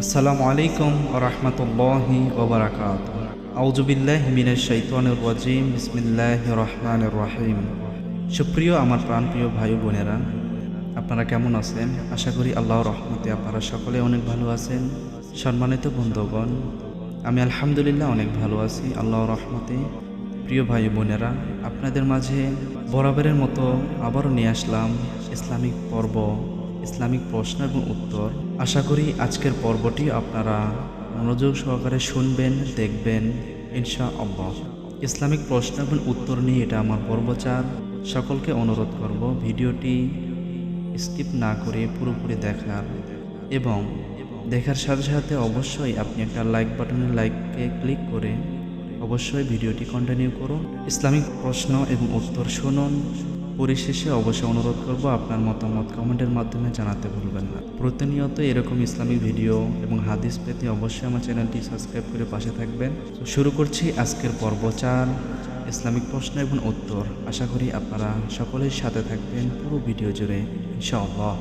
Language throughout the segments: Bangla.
আসসালামু আলাইকুম ওয়া রাহমাতুল্লাহি ওয়া বারাকাতুহু। আউযু বিল্লাহি মিনাশ শাইতানির রাজিম। বিসমিল্লাহির রহমানির রহিম। সুপ্রিয় আমার প্রাণপ্রিয় ভাই বোনেরা, আপনারা কেমন আছেন? আশা করি আল্লাহর রহমতে আপনারা সকলে অনেক ভালো আছেন। সম্মানিত বন্ধুগণ, আমি আলহামদুলিল্লাহ অনেক ভালো আছি আল্লাহর রহমতে। প্রিয় ভাই বোনেরা, আপনাদের মাঝে বরাবরের মতো আবারও নিয়ে আসলাম ইসলামিক পর্ব, ইসলামিক প্রশ্ন এবং উত্তর। আশা করি আজকের পর্বটি আপনারা মনোযোগ সহকারে শুনবেন, দেখবেন ইনশাআল্লাহ। ইসলামিক প্রশ্ন এবং উত্তর নিয়ে এটা আমার পর্ব 4। সকলকে অনুরোধ করব ভিডিওটি স্কিপ না করে পুরোপুরি দেখার, এবং দেখার সাথে সাথে অবশ্যই আপনি একটা লাইক বাটনের লাইককে ক্লিক করে অবশ্যই ভিডিওটি কন্টিনিউ করুন। ইসলামিক প্রশ্ন এবং উত্তর শুনুন। পরিশেষে অবশ্যই অনুরোধ করব আপনার মতামত কমেন্টের মাধ্যমে জানাতে ভুলবেন না। প্রতিনিয়ত এরকম ইসলামিক ভিডিও এবং হাদিস পেতে অবশ্যই আমার চ্যানেলটি সাবস্ক্রাইব করে পাশে থাকবেন। তো শুরু করছি আজকের পর্ব 4, ইসলামিক প্রশ্ন এবং উত্তর। আশা করি আপনারা সকলের সাথে থাকবেন পুরো ভিডিও জুড়ে ইনশাআল্লাহ।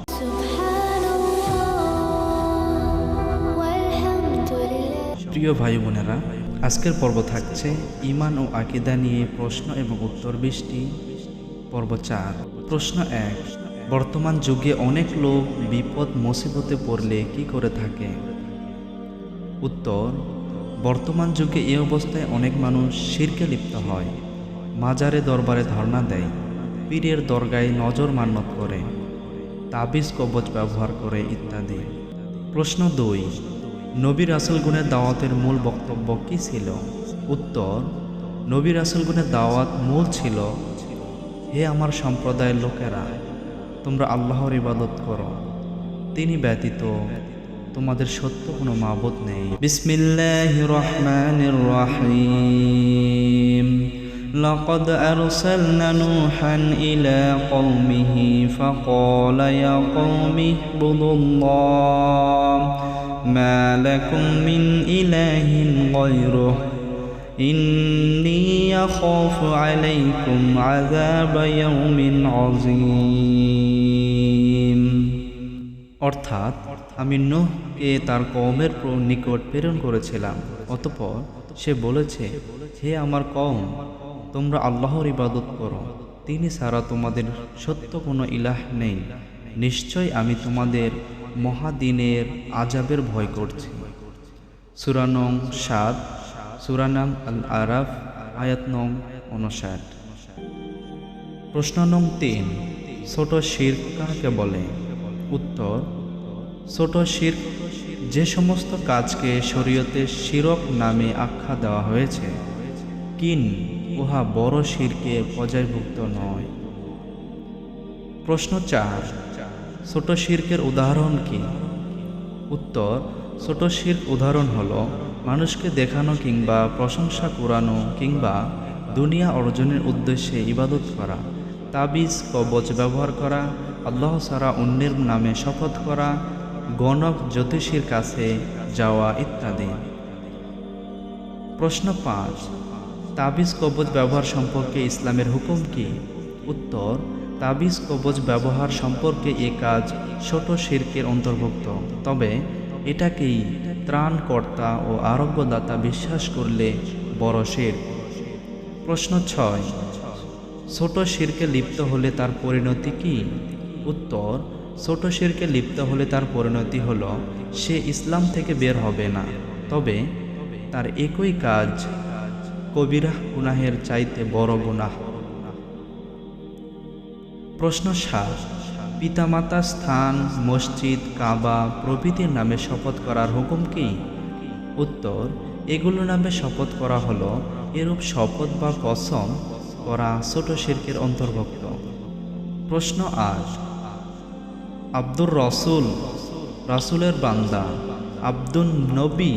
প্রিয় ভাই বোনেরা, আজকের পর্ব থাকছে ঈমান ও আকীদা নিয়ে প্রশ্ন এবং উত্তর 20টি। পর্ব 4। প্রশ্ন 1। বর্তমান যুগে অনেক লোক বিপদ মুসিবতে পড়লে কি করে থাকে? উত্তর: বর্তমান যুগে এই অবস্থায় অনেক মানুষ শিরকে লিপ্ত হয়, মাজারে দরবারে ধর্ণা দেয়, পীরের দরগায় নজর মান্যত করে, তাবিজ কবজ ব্যবহার করে ইত্যাদি। প্রশ্ন 2। নবী রাসূলগণের দাওয়াতের মূল বক্তব্য কী ছিল? উত্তর: নবী রাসূলগণের দাওয়াত মূল ছিল, হে আমার সম্প্রদায়ের লোকেরা, তোমরা আল্লাহর ইবাদত করো, তিনি ব্যতীত তোমাদের সত্য কোনো মাবুদ নেই। বিসমিল্লাহির রহমানির রহিম। লাকাদ আরসালনা নূহান ইলা কওমিহি ফাকালা ইয়া কওমি ইবুদুল্লাহ মা লাকুম মিন ইলাহিন গায়রুহু ইন্নী আখাফু আলাইকুম আযাবা ইয়াউমিন আযীম। অর্থাৎ, আমি নূহকে তার কওমের নিকট প্রেরণ করেছিলাম। অতঃপর সে বলেছে, হে আমার কওম, তোমরা আল্লাহর ইবাদত করো, তিনি ছাড়া তোমাদের সত্য কোনো ইলাহ নেই। নিশ্চয় আমি তোমাদের মহাদিনের আযাবের ভয় করছি। সূরা নং 7, সূরা নাম আল আরাফ, আয়াত নং 59। প্রশ্ন নং 3। ছোট শিরক কাকে বলে? উত্তর: ছোট শিরক যে সমস্ত কাজকে শরীয়তে শিরক নামে আখ্যা দেওয়া হয়েছে, কিন উহা বড় শিরকে পর্যায়ভুক্ত নয়। প্রশ্ন 4। ছোট শিরকের উদাহরণ কি? উত্তর: ছোট শিরক উদাহরণ হলো মানুষকে দেখানো কিংবা প্রশংসা কুড়ানো কিংবা দুনিয়া অর্জনের উদ্দেশ্যে ইবাদত করা, তাবিজ কবজ ব্যবহার করা, আল্লাহ ছাড়া অন্যের নামে শপথ করা, গণক জ্যোতিষীর কাছে যাওয়া ইত্যাদি। প্রশ্ন 5। তাবিজ কবজ ব্যবহার সম্পর্কে ইসলামের হুকুম কি? উত্তর: তাবিজ কবজ ব্যবহার সম্পর্কে এ কাজ ছোট শিরকের অন্তর্ভুক্ত, তবে এটাকেই ত্রাণকর্তা ও আরোগ্যদাতা বিশ্বাস করলে বড় শিরক। প্রশ্ন 6। ছোট শিরকে লিপ্ত হলে তার পরিণতি কি? উত্তর: ছোট শিরকে লিপ্ত হলে তার পরিণতি হলো সে ইসলাম থেকে বের হবে না, তবে তার একই কাজ কবিরা গুনাহের চাইতে বড় গুনাহ। প্রশ্ন 7। পিতামাতার স্থান, মসজিদ, কাবা প্রভৃতির নামে শপথ করার হুকুম কি? উত্তর: এগুলো নামে শপথ করা হলো এরূপ শপথ বা কসম করা ছোট শিরকের অন্তর্ভুক্ত। প্রশ্ন 8। আব্দুর রসুল রাসূলের বান্দা, আব্দুন নবী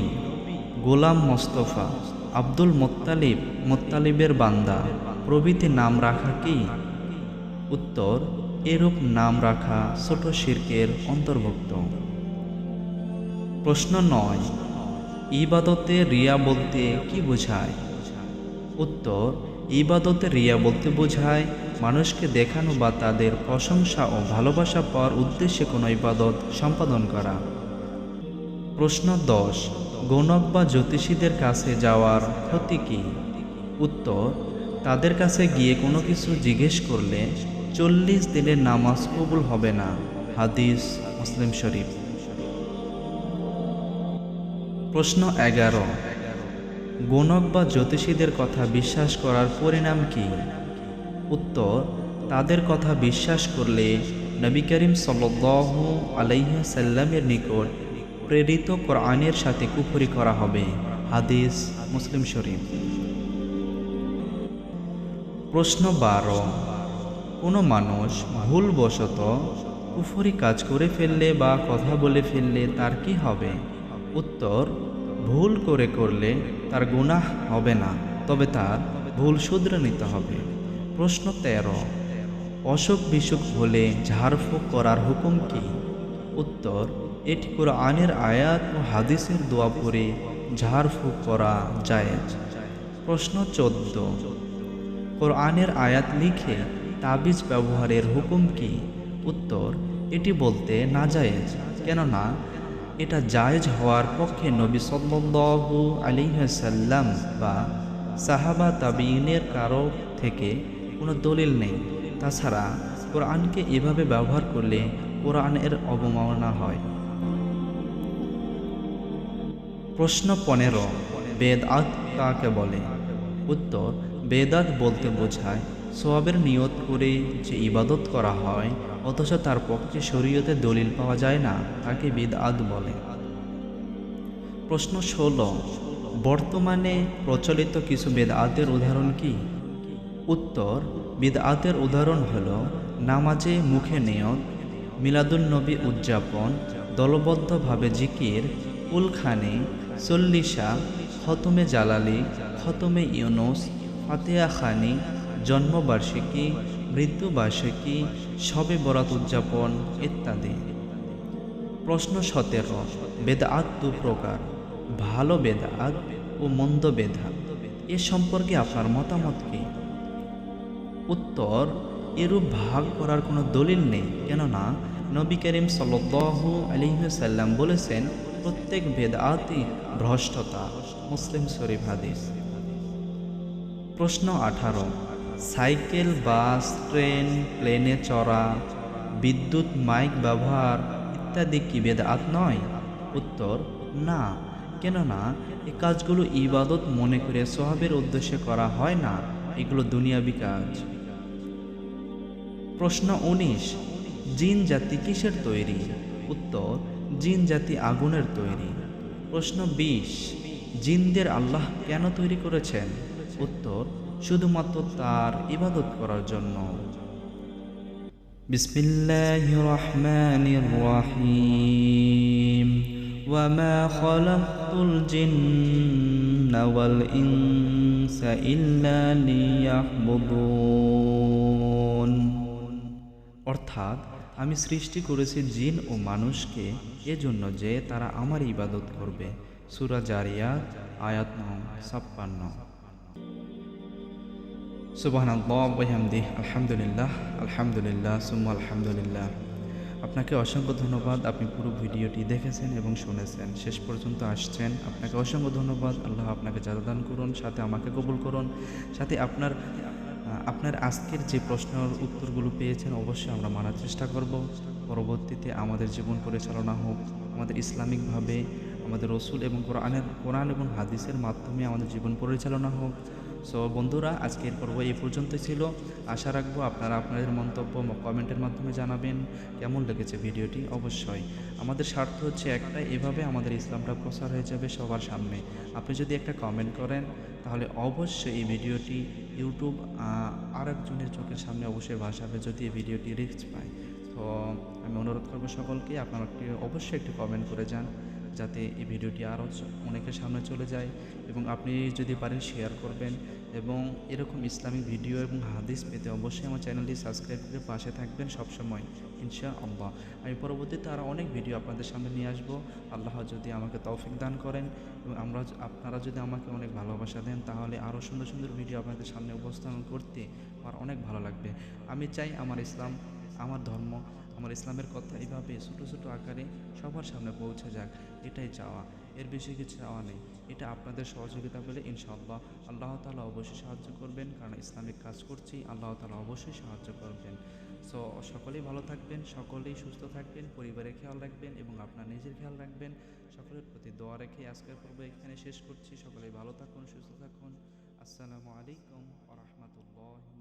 গোলাম মোস্তফা, আব্দুল মুত্তালিব মুত্তালিবের বান্দা প্রভৃতি নাম রাখা কি? উত্তর: এরূপ নাম রাখা ছোট শিরকের অন্তর্ভুক্ত। প্রশ্ন 9। ইবাদতে রিয়া বলতে কি বোঝায়? উত্তর: ইবাদতে রিয়া বলতে বোঝায় মানুষকে দেখানো বা তাদের প্রশংসা ও ভালোবাসা পাওয়ার উদ্দেশ্যে কোনো ইবাদত সম্পাদন করা। প্রশ্ন 10, গণক বা জ্যোতিষীদের কাছে যাওয়ার ক্ষতি কী? উত্তর, তাদের কাছে গিয়ে কোনো কিছু জিজ্ঞেস করলে 40 দিনের নামাজ কবুল হবে না। হাদিস মুসলিম শরীফ। প্রশ্ন 11, গণক বা জ্যোতিষীদের কথা বিশ্বাস করার পরিণাম কী? উত্তর, তাদের কথা বিশ্বাস করলে নবী করিম সাল্লাল্লাহু আলাইহি সাল্লামের নিকট প্রেরিত কোরআনের সাথে কুফরি করা হবে। হাদিস মুসলিম শরীফ। প্রশ্ন 12, কোনো মানুষ ভুলবশত কুফরি কাজ করে ফেললে বা কথা বলে ফেললে তার কি হবে? উত্তর, ভুল করলে তার গুনাহ হবে না, তবে তার ভুল শুধরে নিতে হবে। প্রশ্ন 13, অসুখ বিসুখ হলে ঝাড়ফুঁক করার হুকুম কি? উত্তর, এটি কোরআনের আয়াত ও হাদিসের দোয়া পড়ে ঝাড়ফুঁক করা জায়েজ। প্রশ্ন 14, কোরআনের আয়াত লিখে তাবিজ ব্যবহারের হুকুম কি? উত্তর, এটি বলতে নাজায়েজ, কেননা এটা জায়েজ হওয়ার পক্ষে নবী সাল্লাল্লাহু আলাইহি সাল্লাম বা সাহাবা তাবিঈনের কারো থেকে কোনো দলিল নেই। তাছাড়া কোরআনকে এভাবে ব্যবহার করলে কোরআনের অবমাননা হয়। প্রশ্ন 15, বেদআত কাকে বলে? উত্তর, বেদাত বলতে বোঝায় সওয়াবের নিয়ত করে যে ইবাদত করা হয় অথচ তার পক্ষে শরীয়তে দলিল পাওয়া যায় না, তাকে বিদআত বলে। প্রশ্ন 16, বর্তমানে প্রচলিত কিছু বেদআতের উদাহরণ কি? উত্তর, বিদআতের উদাহরণ হল নামাজে মুখে নিয়ত, মিলাদুন নবী উদযাপন, দলবদ্ধভাবে জিকির, কুলখানি, চল্লিশা, খতমে জালালি, খতমে ইউনুস, ফাতিহা খানি, জন্মবার্ষিকী, মৃত্যুবার্ষিকী, শবে বরাত উদযাপন ইত্যাদি। প্রশ্ন 17, বেদআত দু প্রকার, ভালো বেদআত ও মন্দ বেদআত, এ সম্পর্কে আপনার মতামত কি? উত্তর, এরূপ ভাগ করার কোনো দলিল নেই, কেননা নবী করিম সাল্লাল্লাহু আলাইহি সাল্লাম বলেছেন প্রত্যেক বেদআতই ভ্রষ্টতা। মুসলিম শরীফ হাদিস। প্রশ্ন 18, সাইকেল, বাস, ট্রেন, প্লেনে চড়া, বিদ্যুৎ মাইক ব্যবহার ইত্যাদি কি বেদআত নয়? উত্তর, না, কেননা এই কাজগুলো ইবাদত মনে করে সওয়াবের উদ্দেশ্যে করা হয় না, এগুলো দুনিয়াবি কাজ। প্রশ্ন 19, জিন জাতি কিসের তৈরি? উত্তর, জিন জাতি আগুনের তৈরি। প্রশ্ন 20, জিনদের আল্লাহ কেন তৈরি করেছেন? উত্তর, শুধুমাত্র তার ইবাদত করার জন্য। বিসমিল্লাহির রহমানির রহিম। ওয়ামা খালাকতুল জিন্না ওয়াল ইনসা ইল্লা লিয়াহবুদুন। অর্থাৎ আমি সৃষ্টি করেছি জিন ও মানুষকে এজন্য যে তারা আমার ইবাদত করবে। সূরা জারিয়াত আয়াত নং 56। সুবহানাল্লাহ ওয়া বিহামদিহি আলহামদুলিল্লাহ আলহামদুলিল্লাহ সুম্মা আলহামদুলিল্লাহ। আপনাকে অসংখ্য ধন্যবাদ, আপনি পুরো ভিডিওটি দেখেছেন এবং শুনেছেন, শেষ পর্যন্ত আসছেন, আপনাকে অসংখ্য ধন্যবাদ। আল্লাহ আপনাকে যাদা দান করুন, সাথে আমাকে কবুল করুন, সাথে আপনার আজকের যে প্রশ্নের উত্তরগুলো পেয়েছেন অবশ্যই আমরা মানার চেষ্টা করব। পরবর্তীতে আমাদের জীবন পরিচালনা হোক আমাদের ইসলামিকভাবে, আমাদের রসুল এবং কোরআন এবং হাদিসের মাধ্যমে আমাদের জীবন পরিচালনা হোক। সো বন্ধুরা, আজকের পর্ব এই পর্যন্তই ছিল। আশা রাখবো আপনারা আপনাদের মন্তব্য কমেন্টের মাধ্যমে জানাবেন কেমন লেগেছে ভিডিওটি। অবশ্যই আমাদের স্বার্থ হচ্ছে একটাই, এভাবে আমাদের ইসলামটা প্রচার হয়ে যাবে সবার সামনে। আপনি যদি একটা কমেন্ট করেন তাহলে অবশ্যই এই ভিডিওটি ইউটিউব আরেকজনের চোখের সামনে অবশ্যই ভাসাবে যদি এই ভিডিওটি রিচ পায়। তো আমি অনুরোধ করবো সকলকে আপনারা অবশ্যই একটি কমেন্ট করে যান যাতে এই ভিডিওটি আরও অনেকের সামনে চলে যায়, এবং আপনি যদি পারেন শেয়ার করবেন, এবং এরকম ইসলামিক ভিডিও এবং হাদিস পেতে অবশ্যই আমার চ্যানেলটি সাবস্ক্রাইব করে পাশে থাকবেন সবসময় ইনশাআল্লাহ। আমি পরবর্তীতে আরও অনেক ভিডিও আপনাদের সামনে নিয়ে আসবো, আল্লাহ যদি আমাকে তৌফিক দান করেন এবং আপনারা যদি আমাকে অনেক ভালোবাসা দেন তাহলে আরও সুন্দর সুন্দর ভিডিও আপনাদের সামনে উপস্থাপন করতে আমার অনেক ভালো লাগবে। আমি চাই আমার ইসলাম, আমার ধর্ম, আমার ইসলামের কথা এভাবে ছোটো ছোটো আকারে সবার সামনে পৌঁছে যাক, এটাই চাওয়া, এর বেশি কিছু চাওয়া নেই। এটা আপনাদের সহযোগিতা পেলে ইনশাআল্লাহ আল্লাহ তাআলা অবশ্যই সাহায্য করবেন, কারণ ইসলামিক কাজ করছি, আল্লাহ তাআলা অবশ্যই সাহায্য করবেন। সো সকলেই ভালো থাকবেন, সকলেই সুস্থ থাকবেন, পরিবারের খেয়াল রাখবেন এবং আপনার নিজের খেয়াল রাখবেন। সকলের প্রতি দোয়া রেখে আজকের পর্ব এখানে শেষ করছি। সকলেই ভালো থাকুন, সুস্থ থাকুন। আসসালামু আলাইকুম ওয়া রাহমাতুল্লাহি